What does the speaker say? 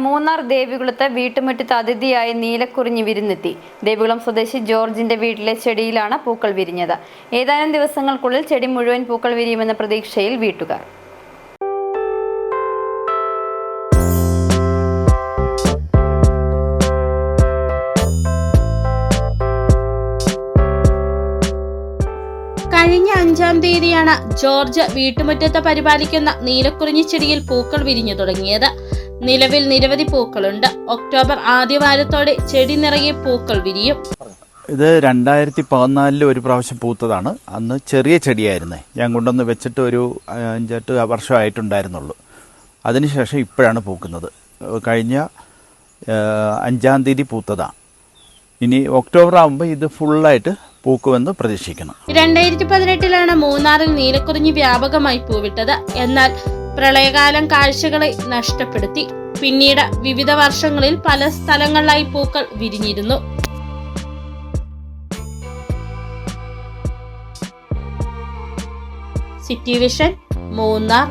മൂന്നാർ ദേവികുളത്ത് വീട്ടുമുറ്റത്ത് അതിഥിയായി നീലക്കുറിഞ്ഞി വിരുന്നെത്തി. ദേവികുളം സ്വദേശി ജോർജിന്റെ വീട്ടിലെ ചെടിയിലാണ് പൂക്കൾ വിരിഞ്ഞത്. ഏതാനും ദിവസങ്ങൾക്കുള്ളിൽ ചെടി മുഴുവൻ പൂക്കൾ വിരിയുമെന്ന പ്രതീക്ഷയിൽ വീട്ടുകാർ. കഴിഞ്ഞ 5-ാം തീയതിയാണ് ജോർജ് വീട്ടുമുറ്റത്ത് പരിപാലിക്കുന്ന നീലക്കുറിഞ്ഞി ചെടിയിൽ പൂക്കൾ വിരിഞ്ഞു തുടങ്ങിയത്. നിലവിൽ നിരവധി പൂക്കളുണ്ട്. ഒക്ടോബർ ആദ്യവാരത്തോടെ ചെടി നിറയെ പൂക്കൾ വിരിയും. ഇത് 2014 ഒരു പ്രാവശ്യം പൂത്തതാണ്. അന്ന് ചെറിയ ചെടിയായിരുന്നേ. ഞാൻ കൊണ്ടുവന്ന് വെച്ചിട്ട് ഒരു 5-8 വർഷമായിട്ടുണ്ടായിരുന്നുള്ളൂ. അതിനുശേഷം ഇപ്പോഴാണ് പൂക്കുന്നത്. കഴിഞ്ഞ 5-ാം തീയതി പൂത്തതാണ്. ഇനി ഒക്ടോബർ ആകുമ്പോൾ ഇത് ഫുള്ളായിട്ട് പൂക്കുമെന്ന് പ്രതീക്ഷിക്കണം. 2018 മൂന്നാറിൽ നീലക്കുറിഞ്ഞി വ്യാപകമായി പൂവിട്ടത്. എന്നാൽ പ്രളയകാലം കാഴ്ചകളെ നഷ്ടപ്പെടുത്തി. പിന്നീട് വിവിധ വർഷങ്ങളിൽ പല സ്ഥലങ്ങളിലായി പൂക്കൾ വിരിഞ്ഞിരുന്നു. City vision, Munnar.